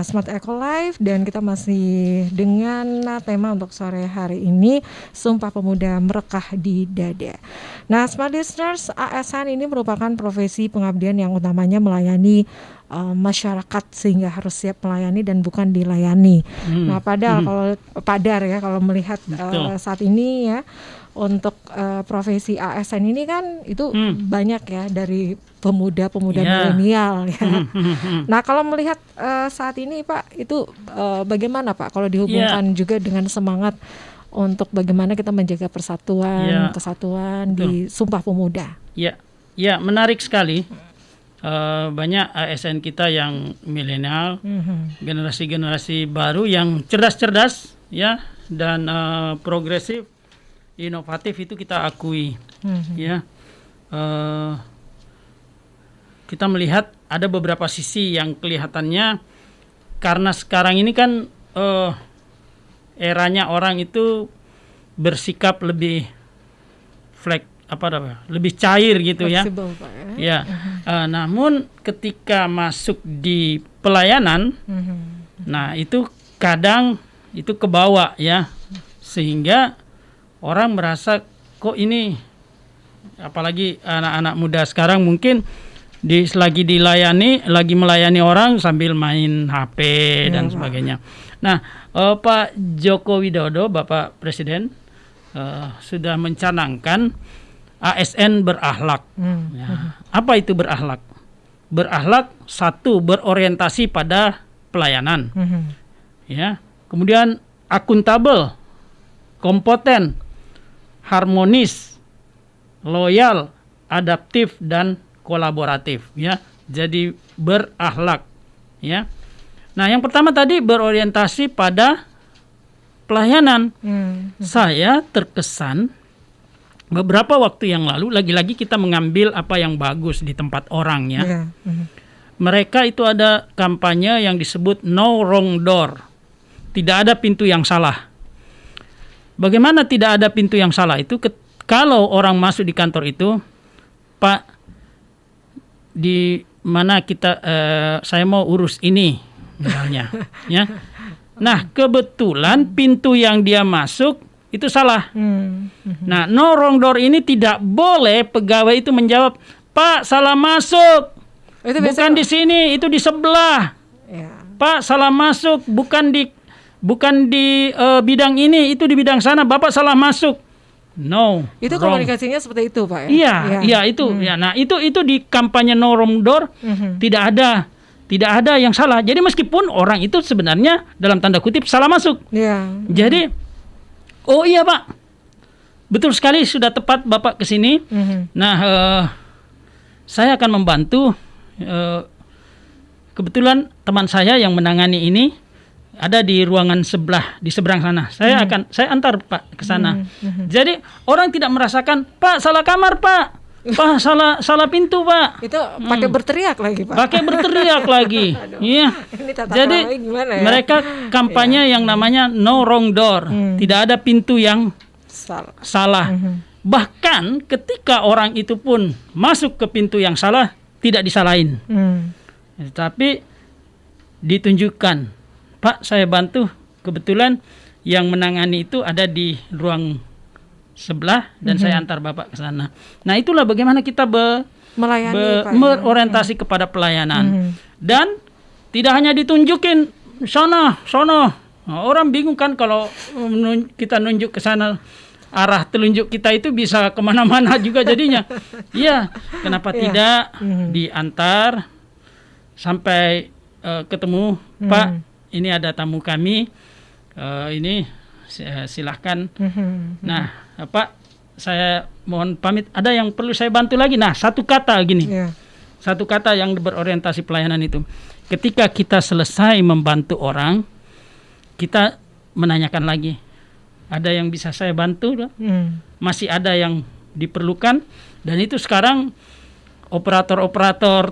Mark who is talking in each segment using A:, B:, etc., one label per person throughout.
A: Smart Eco Life, dan kita masih dengan tema untuk sore hari ini, Sumpah Pemuda Merekah di Dada. Nah, Smart Listeners, ASN ini merupakan profesi pengabdian yang utamanya melayani masyarakat, sehingga harus siap melayani dan bukan dilayani. Nah, padahal kalau melihat saat ini ya, untuk profesi ASN ini kan itu banyak ya, dari pemuda-pemuda milenial ya. Nah, kalau melihat saat ini Pak, itu bagaimana Pak kalau dihubungkan juga dengan semangat untuk bagaimana kita menjaga persatuan, kesatuan di Sumpah Pemuda?
B: Ya, menarik sekali. Banyak ASN kita yang milenial, generasi-generasi baru yang cerdas-cerdas ya, dan progresif, inovatif, itu kita akui. Ya, kita melihat ada beberapa sisi yang kelihatannya, karena sekarang ini kan eranya orang itu bersikap lebih lebih cair gitu ya.
A: Pak, ya.
B: Namun ketika masuk di pelayanan, nah itu kadang itu kebawa ya, sehingga orang merasa kok ini, apalagi anak-anak muda sekarang mungkin lagi melayani orang sambil main HP dan sebagainya. Nah, Pak Joko Widodo, Bapak Presiden, sudah mencanangkan ASN berakhlak. Apa itu berakhlak? Berakhlak, satu, berorientasi pada pelayanan. Ya. Kemudian akuntabel, kompeten, harmonis, loyal, adaptif, dan kolaboratif ya. Jadi berakhlak ya. Nah, yang pertama tadi berorientasi pada pelayanan. Saya terkesan beberapa waktu yang lalu, lagi-lagi kita mengambil apa yang bagus di tempat orang ya. Mereka itu ada kampanye yang disebut no wrong door. Tidak ada pintu yang salah. Bagaimana tidak ada pintu yang salah itu? Kalau orang masuk di kantor itu, Pak, di mana saya mau urus ini misalnya ya. Nah, kebetulan pintu yang dia masuk itu salah. Nah, no wrong door ini tidak boleh pegawai itu menjawab, Pak, salah masuk, itu bukan di sini, itu di sebelah. Pak, salah masuk, bukan di bidang ini, itu di bidang sana, Bapak salah masuk. No.
A: Itu wrong. Komunikasinya seperti itu, Pak
B: ya? Iya, itu. Ya, nah, itu di kampanye no wrong door tidak ada yang salah. Jadi meskipun orang itu sebenarnya dalam tanda kutip salah masuk. Jadi oh iya, Pak. Betul sekali, sudah tepat Bapak ke sini. Nah, saya akan membantu. Kebetulan teman saya yang menangani ini ada di ruangan di seberang sana. Saya antar Pak ke sana. Jadi orang tidak merasakan, Pak salah kamar, Pak. Pak salah pintu, Pak.
A: Itu pakai berteriak lagi, Pak.
B: Pakai berteriak lagi. Iya. Jadi mereka kampanye yang namanya no wrong door. Tidak ada pintu yang salah. Bahkan ketika orang itu pun masuk ke pintu yang salah, tidak disalahin. Tapi ditunjukkan, Pak, saya bantu. Kebetulan yang menangani itu ada di ruang sebelah dan saya antar Bapak ke sana. Nah, itulah bagaimana kita berorientasi kepada pelayanan. Dan tidak hanya ditunjukin sana. Nah, orang bingung kan kalau kita nunjuk ke sana, arah telunjuk kita itu bisa kemana-mana juga jadinya. Iya, kenapa tidak diantar sampai ketemu, Pak, ini ada tamu kami, ini silahkan. Nah, Pak, saya mohon pamit, ada yang perlu saya bantu lagi. Nah, satu kata gini, satu kata yang berorientasi pelayanan itu. Ketika kita selesai membantu orang, kita menanyakan lagi, ada yang bisa saya bantu? Masih ada yang diperlukan? Dan itu sekarang operator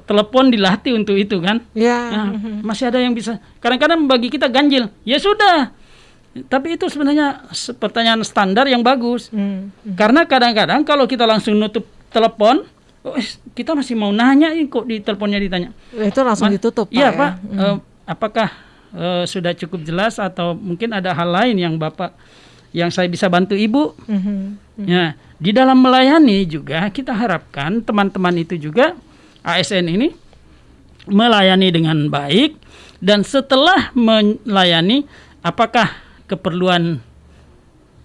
B: telepon dilatih untuk itu kan. Masih ada yang bisa. Kadang-kadang bagi kita ganjil. Ya sudah. Tapi itu sebenarnya pertanyaan standar yang bagus. Karena kadang-kadang kalau kita langsung nutup telepon, kita masih mau nanya kok di teleponnya ditanya.
A: Itu langsung ditutup, Pak.
B: Iya, Pak. Apakah sudah cukup jelas atau mungkin ada hal lain yang yang saya bisa bantu Ibu. Ya, di dalam melayani juga kita harapkan teman-teman itu juga ASN ini melayani dengan baik, dan setelah melayani apakah keperluan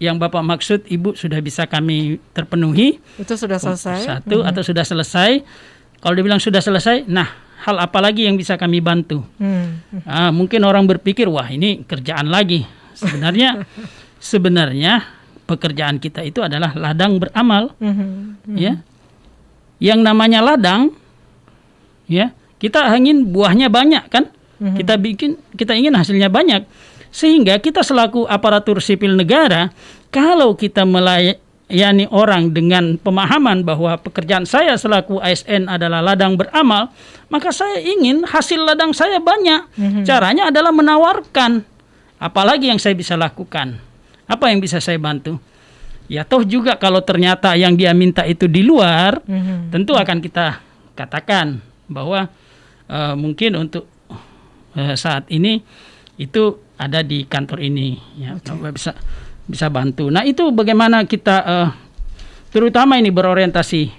B: yang Bapak maksud Ibu sudah bisa kami terpenuhi.
A: Itu sudah selesai.
B: Satu, atau sudah selesai. Kalau dibilang sudah selesai, nah hal apa lagi yang bisa kami bantu? Mungkin orang berpikir, wah ini kerjaan lagi. Sebenarnya pekerjaan kita itu adalah ladang beramal. Ya, yang namanya ladang, ya kita ingin buahnya banyak kan? Kita ingin hasilnya banyak. Sehingga kita selaku aparatur sipil negara, kalau kita melayani orang dengan pemahaman bahwa pekerjaan saya selaku ASN adalah ladang beramal, maka saya ingin hasil ladang saya banyak. Caranya adalah menawarkan, apalagi yang saya bisa lakukan, apa yang bisa saya bantu. Ya toh juga kalau ternyata yang dia minta itu di luar, tentu akan kita katakan bahwa mungkin untuk saat ini itu ada di kantor ini, ya, bisa bantu. Nah itu bagaimana kita terutama ini berorientasi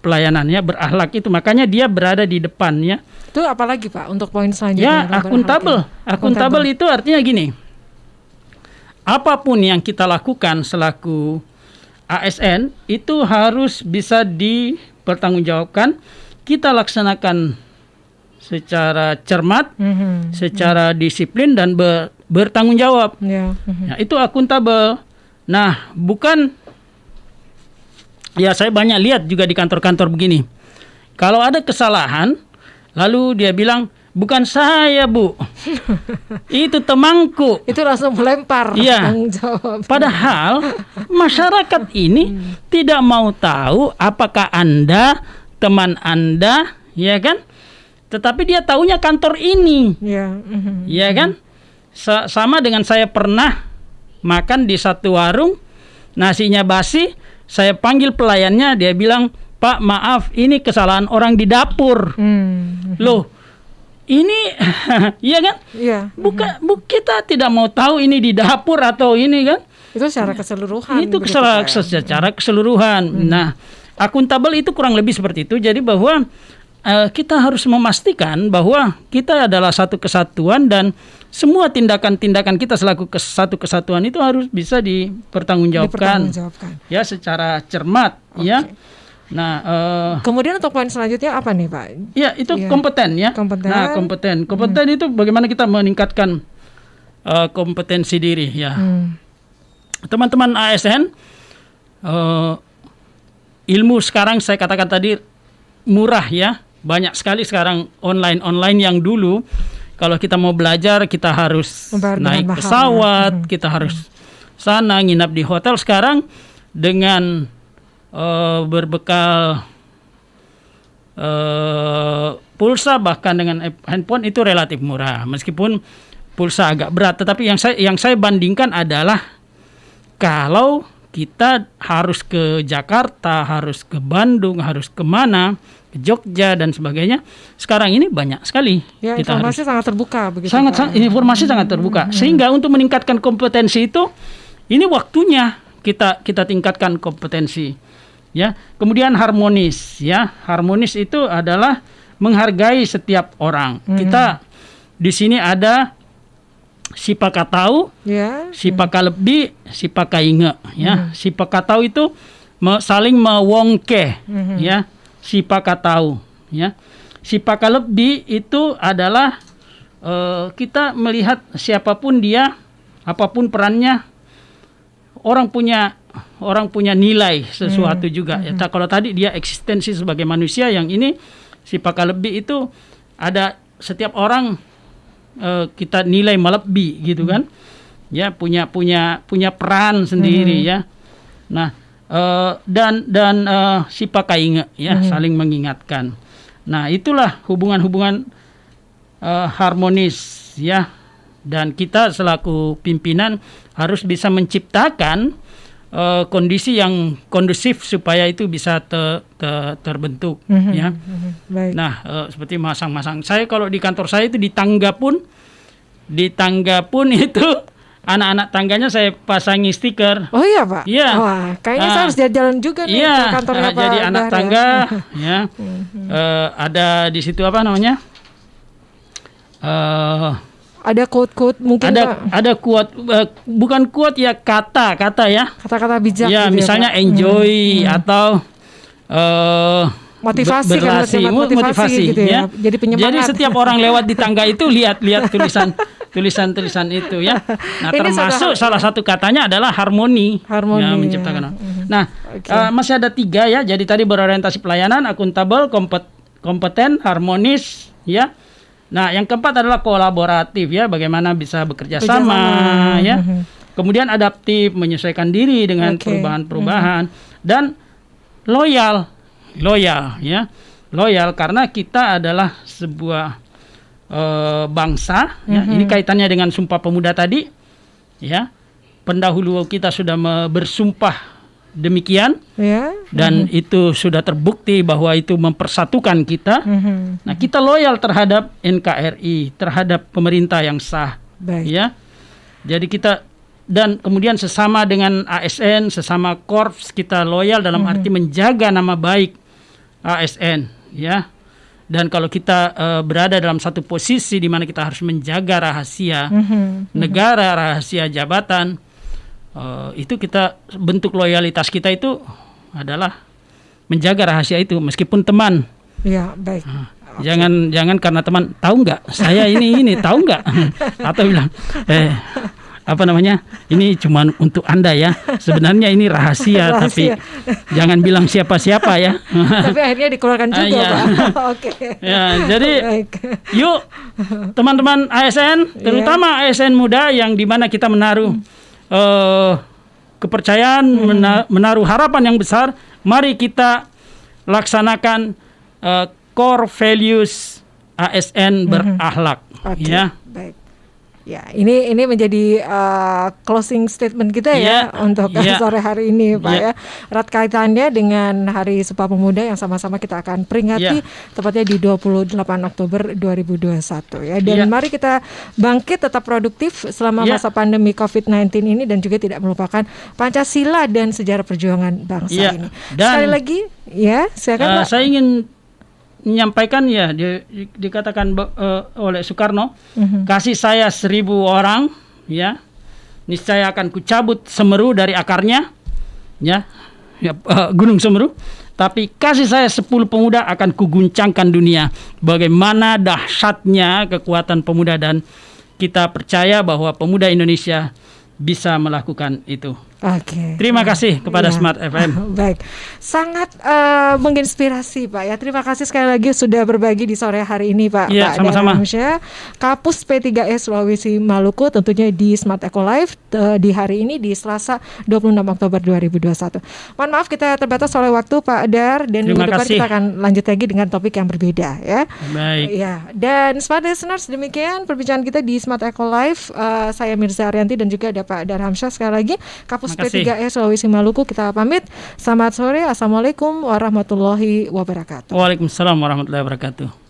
B: pelayanannya, berakhlak itu, makanya dia berada di depannya.
A: Itu apalagi Pak untuk poin selanjutnya?
B: Ya, akuntabel itu artinya gini, apapun yang kita lakukan selaku ASN itu harus bisa dipertanggungjawabkan, kita laksanakan secara cermat, secara disiplin dan bertanggung jawab. Nah, itu akuntabel. Nah, bukan, ya saya banyak lihat juga di kantor-kantor begini. Kalau ada kesalahan, lalu dia bilang, bukan saya Bu, itu temanku.
A: Itu langsung melempar tanggung jawab.
B: Padahal masyarakat ini tidak mau tahu apakah Anda, teman Anda, ya kan? Tetapi dia taunya kantor ini, ya kan? Sama dengan saya pernah makan di satu warung, nasinya basi, saya panggil pelayannya, dia bilang, Pak maaf, ini kesalahan orang di dapur. Loh, ini, iya kan? Kita tidak mau tahu ini di dapur atau ini kan?
A: Itu secara keseluruhan.
B: Itu secara keseluruhan. Nah, akuntabel itu kurang lebih seperti itu. Jadi bahwa kita harus memastikan bahwa kita adalah satu kesatuan dan semua tindakan-tindakan kita selaku satu kesatuan itu harus bisa dipertanggungjawabkan. Ya, secara cermat. Ya. Nah,
A: kemudian untuk poin selanjutnya apa nih Pak?
B: Ya, itu kompeten ya. Nah, kompeten itu bagaimana kita meningkatkan kompetensi diri ya. Teman-teman ASN, ilmu sekarang saya katakan tadi murah ya. Banyak sekali sekarang online yang dulu kalau kita mau belajar kita harus naik pesawat, kita harus sana nginap di hotel. Sekarang dengan berbekal pulsa bahkan dengan handphone itu relatif murah, meskipun pulsa agak berat. Tetapi yang saya bandingkan adalah kalau kita harus ke Jakarta, harus ke Bandung, harus kemana, ke Jogja dan sebagainya. Sekarang ini banyak sekali.
A: Ya,
B: kita
A: informasi sangat terbuka begitu.
B: Informasi sangat terbuka. Sehingga untuk meningkatkan kompetensi itu, ini waktunya kita tingkatkan kompetensi. Ya, kemudian harmonis. Ya, harmonis itu adalah menghargai setiap orang. Kita di sini ada si pakatau, si pakalebbi, si pakainge. Ya, si pakatau itu saling mewongke. Ya. Si pakatau, ya. Si pakalebbi itu adalah kita melihat siapapun dia, apapun perannya, orang punya nilai sesuatu juga. Ya, kalau tadi dia eksistensi sebagai manusia, yang ini si pakalebbi itu ada setiap orang kita nilai melebih gitu kan. Ya, punya peran sendiri ya. Nah, dan si pakainge ya, saling mengingatkan. Nah, itulah hubungan-hubungan harmonis ya, dan kita selaku pimpinan harus bisa menciptakan kondisi yang kondusif supaya itu bisa terbentuk ya. Baik. Nah, seperti masang-masang. Saya kalau di kantor saya itu di tangga pun di tangga pun itu anak-anak tangganya saya pasangi stiker.
A: Oh iya Pak?
B: Iya.
A: Wah, kayaknya saya harus jalan-jalan juga nih
B: Iya,
A: ke kantornya Pak
B: jadi anak
A: Dar,
B: tangga ya. Ada di situ apa namanya?
A: Ada quote-quote mungkin Pak?
B: Ada quote, bukan quote ya, kata ya.
A: Kata-kata bijak
B: Ya,
A: gitu
B: misalnya
A: ya, Pak?
B: enjoy atau
A: Motivasi kan,
B: berrelasi,
A: motivasi gitu ya. Jadi penyemangat.
B: Jadi setiap orang lewat di tangga itu lihat tulisan itu ya. Nah,
A: Ini
B: termasuk salah satu katanya adalah harmoni.
A: Harmoni,
B: Ya, menciptakan.
A: ya.
B: Nah, masih ada 3 ya. Jadi tadi berorientasi pelayanan, akuntabel, kompeten, harmonis ya. Nah, yang keempat adalah kolaboratif ya, bagaimana bisa bekerja sama ya. Kemudian adaptif, menyesuaikan diri dengan perubahan-perubahan, dan loyal ya. Loyal karena kita adalah sebuah bangsa ya. Ini kaitannya dengan Sumpah Pemuda tadi ya. Pendahulu kita sudah bersumpah demikian
A: ya.
B: Dan itu sudah terbukti bahwa itu mempersatukan kita. Nah, kita loyal terhadap NKRI, terhadap pemerintah yang sah.
A: Baik.
B: Ya. Jadi kita, dan kemudian sesama dengan ASN, sesama korps, kita loyal dalam arti menjaga nama baik ASN ya. Dan kalau kita berada dalam satu posisi di mana kita harus menjaga rahasia negara, rahasia jabatan, itu kita, bentuk loyalitas kita itu adalah menjaga rahasia itu meskipun teman.
A: Ya, baik.
B: Jangan karena teman tahu nggak saya ini tahu nggak, atau bilang apa namanya, ini cuma untuk Anda ya, sebenarnya ini rahasia. Tapi jangan bilang siapa-siapa ya.
A: Tapi akhirnya dikeluarkan juga
B: ya.
A: Pak. Oke.
B: Ya, jadi
A: baik.
B: Yuk teman-teman ASN, terutama ASN muda yang dimana kita menaruh kepercayaan, menaruh harapan yang besar. Mari kita laksanakan core values ASN berakhlak. Ya.
A: Baik. Ya, ini menjadi closing statement kita ya untuk sore hari ini Pak ya. Erat kaitannya dengan Hari Sumpah Pemuda yang sama-sama kita akan peringati tepatnya di 28 Oktober 2021 ya. Dan mari kita bangkit tetap produktif selama masa pandemi COVID-19 ini, dan juga tidak melupakan Pancasila dan sejarah perjuangan bangsa ini. Dan sekali lagi ya, silakan Pak. Saya
B: ingin menyampaikan ya, dikatakan oleh Soekarno, kasih saya 1000 orang ya, niscaya akan kucabut Semeru dari akarnya ya, Gunung Semeru. Tapi kasih saya 10 pemuda akan kuguncangkan dunia. Bagaimana dahsyatnya kekuatan pemuda, dan kita percaya bahwa pemuda Indonesia bisa melakukan itu.
A: Oke.
B: Terima kasih kepada Smart FM.
A: Baik, sangat menginspirasi Pak ya. Terima kasih sekali lagi sudah berbagi di sore hari ini Pak.
B: Iya, sama-sama.
A: Kapus P3S Sulawesi Maluku, tentunya di Smart Eco Live di hari ini, di Selasa 26 Oktober 2021. Mohon maaf kita terbatas oleh waktu Pak Dar, dan minggu depan kita akan lanjut lagi dengan topik yang berbeda ya.
B: Baik.
A: Ya, dan Smart Listeners, demikian perbincangan kita di Smart Eco Live. Saya Mirza Arianti dan juga ada Pak Dar Hamsyah. Sekali lagi Kapus P3S Sulawesi Maluku, kita pamit. Selamat sore. Assalamualaikum warahmatullahi wabarakatuh.
B: Waalaikumsalam warahmatullahi wabarakatuh.